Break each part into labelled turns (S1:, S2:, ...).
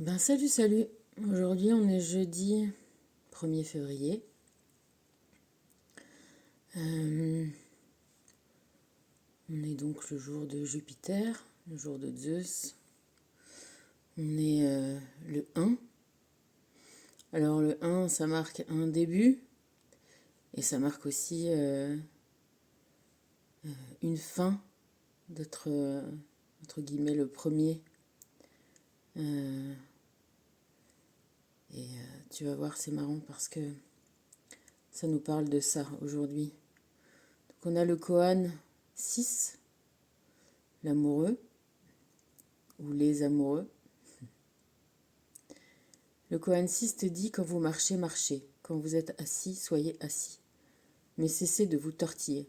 S1: Eh ben, salut, salut. Aujourd'hui, on est jeudi 1er février. Euh, on est donc le jour de Jupiter, le jour de Zeus. On est le 1. Alors, le 1, ça marque un début et ça marque aussi une fin d'être, entre guillemets, le premier. Euh, tu vas voir, c'est marrant parce que ça nous parle de ça aujourd'hui. Donc, on a le Koan 6, l'amoureux, ou les amoureux. Le Koan 6 te dit quand vous marchez, marchez. Quand vous êtes assis, soyez assis. Mais cessez de vous tortiller.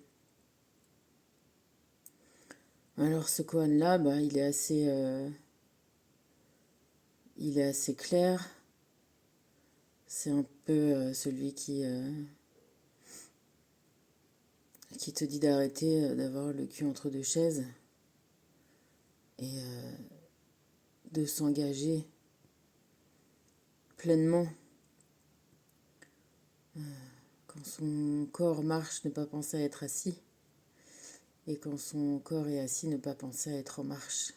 S1: Alors ce Koan-là, il est assez clair. C'est un peu celui qui te dit d'arrêter d'avoir le cul entre deux chaises et de s'engager pleinement. Quand son corps marche, ne pas penser à être assis. Et quand son corps est assis, ne pas penser à être en marche.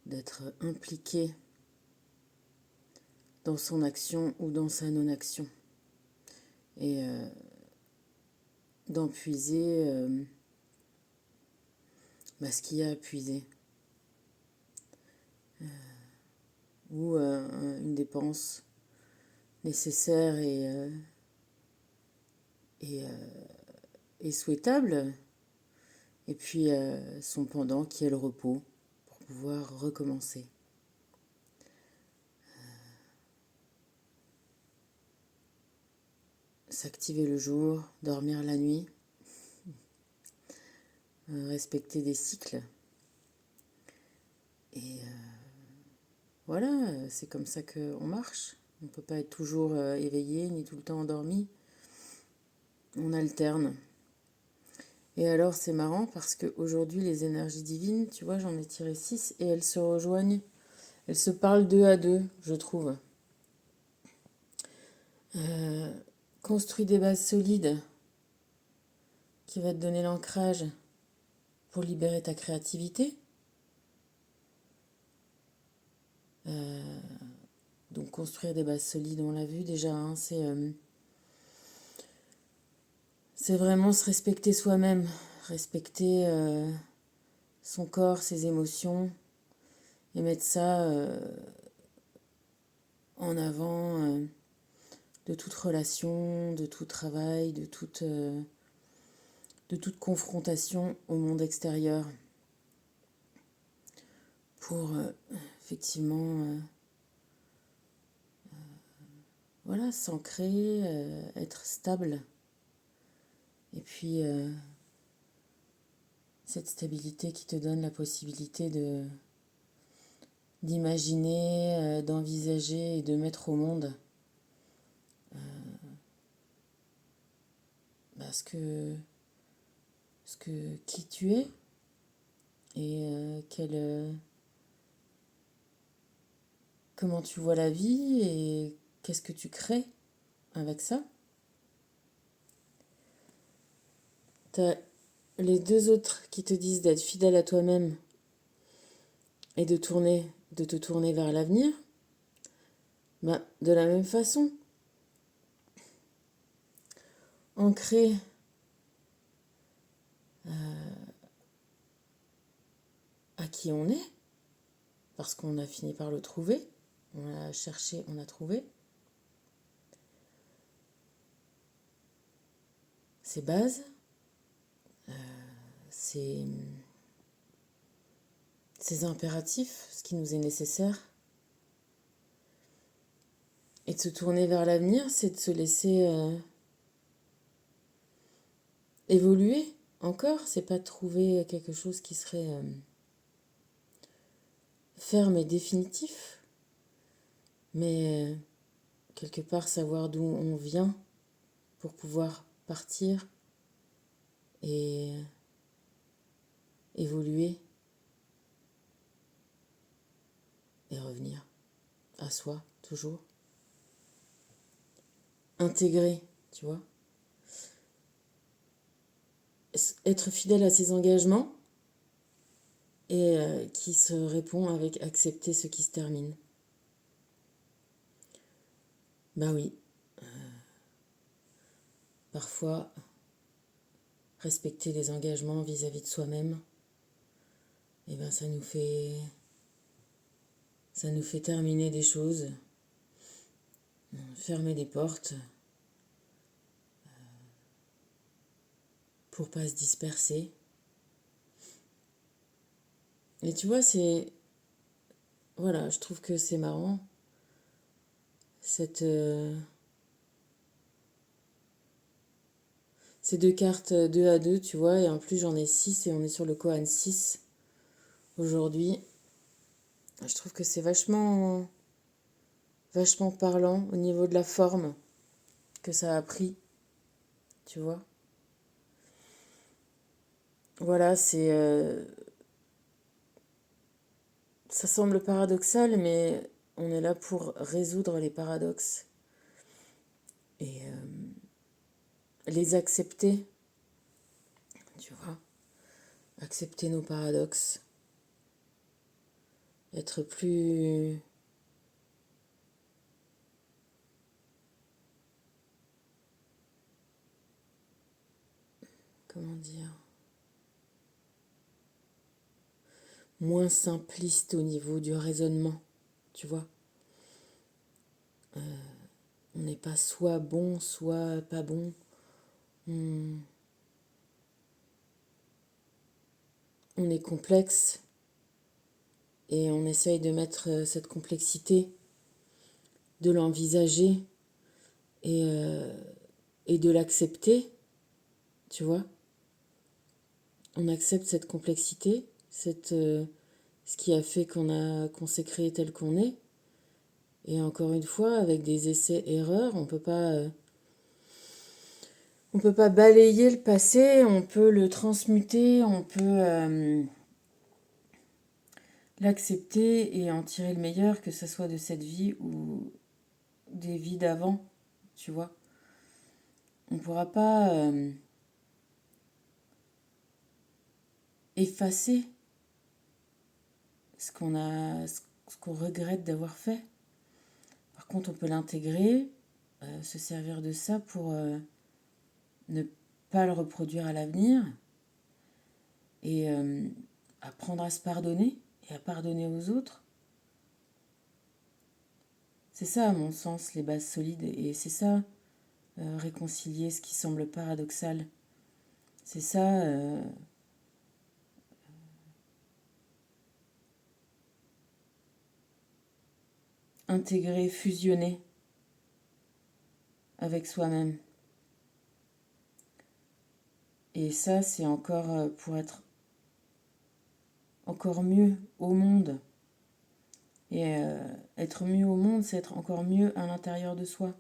S1: D'être impliqué dans son action ou dans sa non-action. Et d'en puiser ce qu'il y a à puiser. Ou une dépense nécessaire et souhaitable. Et puis son pendant qui est le repos pour pouvoir recommencer. S'activer le jour, dormir la nuit, respecter des cycles. Et voilà, c'est comme ça qu'on marche. On ne peut pas être toujours éveillé ni tout le temps endormi. On alterne. Et alors c'est marrant parce qu'aujourd'hui les énergies divines, tu vois, j'en ai tiré 6 et elles se rejoignent. Elles se parlent deux à deux, je trouve. Construis des bases solides qui va te donner l'ancrage pour libérer ta créativité. Donc construire des bases solides, on l'a vu déjà, hein, c'est vraiment se respecter soi-même, respecter son corps, ses émotions, et mettre ça en avant de toute relation, de tout travail, de toute confrontation au monde extérieur pour effectivement voilà, s'ancrer, être stable. Et puis cette stabilité qui te donne la possibilité d'imaginer, d'envisager et de mettre au monde qui tu es et comment tu vois la vie et qu'est-ce que tu crées avec ça. T'as les deux autres qui te disent d'être fidèle à toi-même et de te tourner vers l'avenir. De la même façon, ancrer à qui on est, parce qu'on a fini par le trouver, on l'a cherché, on a trouvé. Ses bases, ses impératifs, ce qui nous est nécessaire. Et de se tourner vers l'avenir, c'est de se laisser évoluer encore. C'est pas de trouver quelque chose qui serait ferme et définitif, mais quelque part savoir d'où on vient pour pouvoir partir et évoluer à soi, toujours. Intégrer, tu vois. Être fidèle à ses engagements et qui se répond avec accepter ce qui se termine. Bah oui, parfois, respecter les engagements vis-à-vis de soi-même, eh ben ça nous fait terminer des choses, fermer des portes pour pas se disperser. Et tu vois, voilà, je trouve que c'est marrant, cette, ces deux cartes 2 à 2, tu vois, et en plus j'en ai 6 et on est sur le Koan 6 aujourd'hui. Je trouve que c'est vachement parlant au niveau de la forme que ça a pris, tu vois. Voilà, ça semble paradoxal, mais on est là pour résoudre les paradoxes et les accepter, tu vois. Accepter nos paradoxes, être plus... Comment dire? Moins simpliste au niveau du raisonnement, tu vois. On n'est pas soit bon, soit pas bon. On, on est complexe et on essaye de mettre cette complexité, de l'envisager et de l'accepter, tu vois. On accepte cette complexité, ce qui a fait qu'on s'est créé tel qu'on est. Et encore une fois, avec des essais-erreurs, on peut pas balayer le passé, on peut le transmuter, on peut l'accepter et en tirer le meilleur, que ce soit de cette vie ou des vies d'avant, tu vois. On pourra pas effacer ce qu'on regrette d'avoir fait. Par contre, on peut l'intégrer, se servir de ça pour ne pas le reproduire à l'avenir et apprendre à se pardonner et à pardonner aux autres. C'est ça, à mon sens, les bases solides. Et c'est ça, réconcilier ce qui semble paradoxal. C'est ça, intégrer, fusionner avec soi-même. Et ça, c'est encore pour être encore mieux au monde. Et être mieux au monde, c'est être encore mieux à l'intérieur de soi.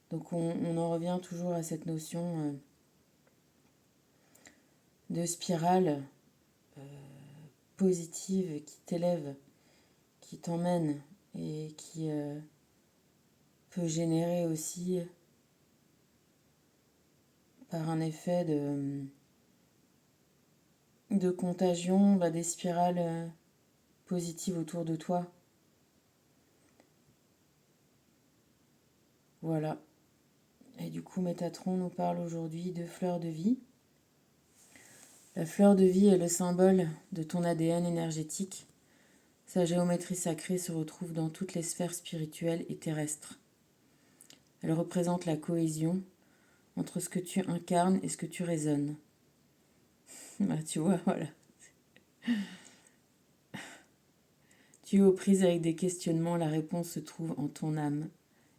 S1: Donc on en revient toujours à cette notion de spirale positive qui t'élève, qui t'emmène et qui peut générer aussi par un effet de contagion des spirales positives autour de toi. Voilà. Et du coup, Métatron nous parle aujourd'hui de fleur de vie. La fleur de vie est le symbole de ton ADN énergétique. Sa géométrie sacrée se retrouve dans toutes les sphères spirituelles et terrestres. Elle représente la cohésion entre ce que tu incarnes et ce que tu résonnes. Bah, tu vois, voilà. Tu es aux prises avec des questionnements, la réponse se trouve en ton âme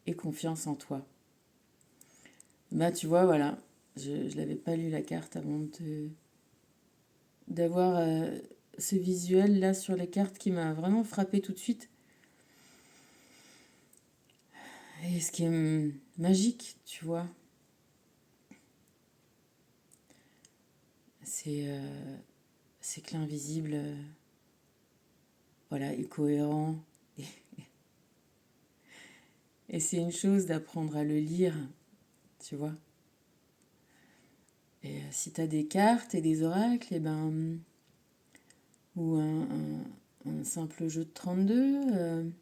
S1: et confiance en toi. Bah, tu vois, voilà. Je n'avais pas lu la carte avant d'avoir ce visuel là sur les cartes qui m'a vraiment frappé tout de suite. Et ce qui est magique, tu vois, c'est que l'invisible, voilà, est cohérent. Et c'est une chose d'apprendre à le lire, tu vois. Et si tu as des cartes et des oracles, et ben, ou un simple jeu de 32,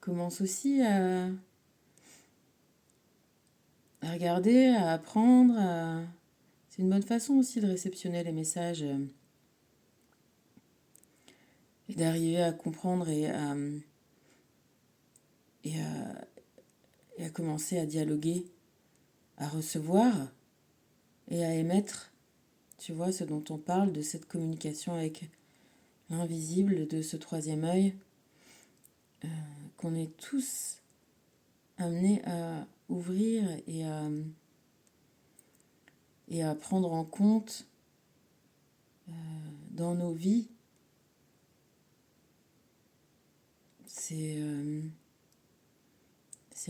S1: commence aussi à regarder, à apprendre. C'est une bonne façon aussi de réceptionner les messages et d'arriver à comprendre et à, et à commencer à dialoguer, à recevoir et à émettre, tu vois, ce dont on parle, de cette communication avec l'invisible, de ce troisième œil, qu'on est tous amenés à ouvrir et à prendre en compte dans nos vies. C'est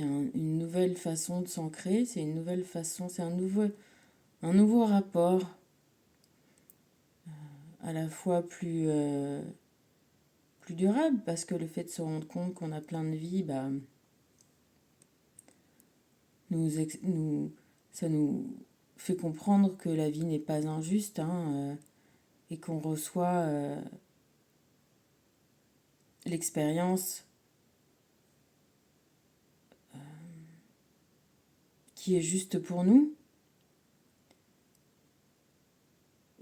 S1: une nouvelle façon de s'ancrer, c'est une nouvelle façon, c'est un nouveau rapport à la fois plus durable, parce que le fait de se rendre compte qu'on a plein de vies, bah, ça nous fait comprendre que la vie n'est pas injuste, hein, et qu'on reçoit l'expérience qui est juste pour nous.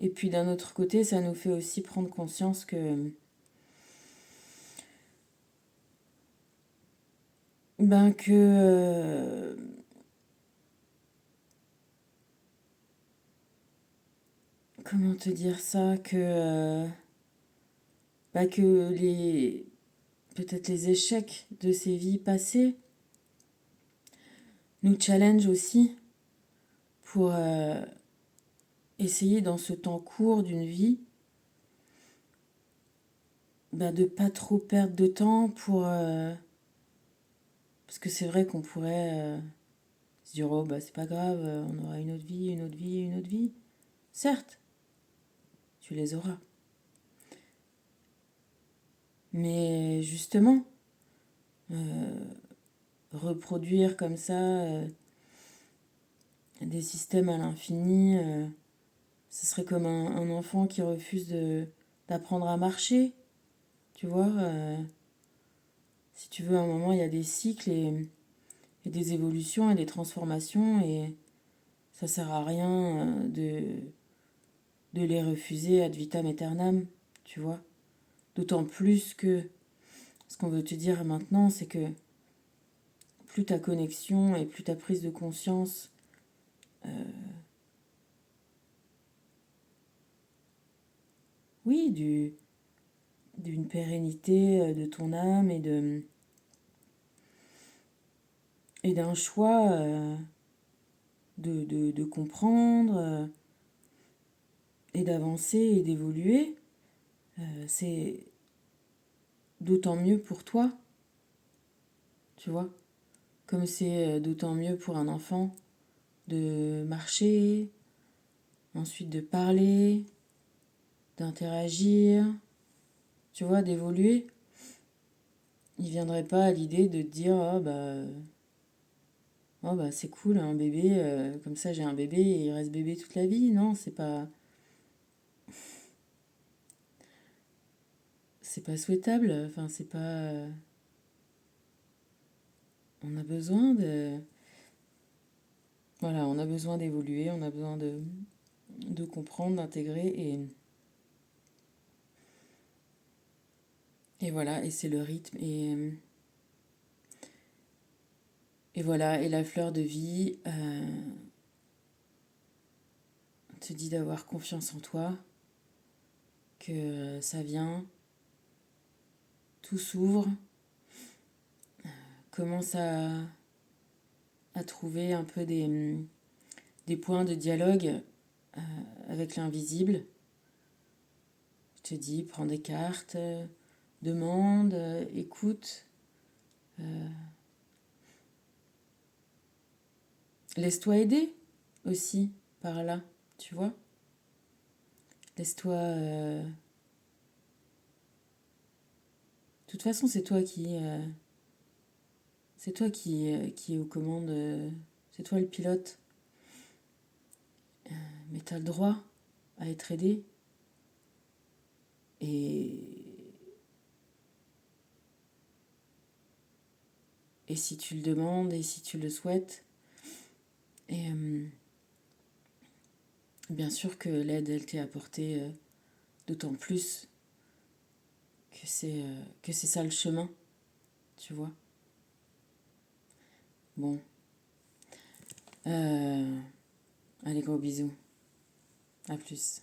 S1: Et puis d'un autre côté, ça nous fait aussi prendre conscience que comment te dire ça, que peut-être les échecs de ces vies passées nous challenge aussi pour essayer dans ce temps court d'une vie de pas trop perdre de temps parce que c'est vrai qu'on pourrait se dire oh c'est pas grave, on aura une autre vie, une autre vie, une autre vie. Certes, tu les auras. Mais justement, reproduire comme ça des systèmes à l'infini, ce serait comme un enfant qui refuse d'apprendre à marcher. Tu vois, si tu veux, à un moment, il y a des cycles et des évolutions et des transformations, et ça sert à rien de les refuser ad vitam aeternam, tu vois. D'autant plus que ce qu'on veut te dire maintenant, c'est que plus ta connexion et plus ta prise de conscience oui, d'une pérennité de ton âme et d'un choix de comprendre et d'avancer et d'évoluer, c'est d'autant mieux pour toi, tu vois. Comme c'est d'autant mieux pour un enfant de marcher, ensuite de parler, d'interagir, tu vois, d'évoluer. Il ne viendrait pas à l'idée de te dire oh c'est cool un bébé, comme ça j'ai un bébé et il reste bébé toute la vie. Non, c'est pas souhaitable. Enfin, c'est pas. On a besoin de. Voilà, on a besoin d'évoluer, on a besoin de comprendre, d'intégrer et voilà, et c'est le rythme et voilà, et la fleur de vie te dit d'avoir confiance en toi, que ça vient, tout s'ouvre, commence à trouver un peu des points de dialogue avec l'invisible. Je te dis, prends des cartes, demande, écoute, laisse-toi aider aussi par là, tu vois. Laisse-toi... De toute façon, c'est toi C'est toi qui est aux commandes, c'est toi le pilote. Mais t'as le droit à être aidé. Et, et si tu le demandes et si tu le souhaites. Et bien sûr que l'aide, elle t'est apportée d'autant plus que c'est ça le chemin, tu vois. Bon. Allez, gros bisous. À plus.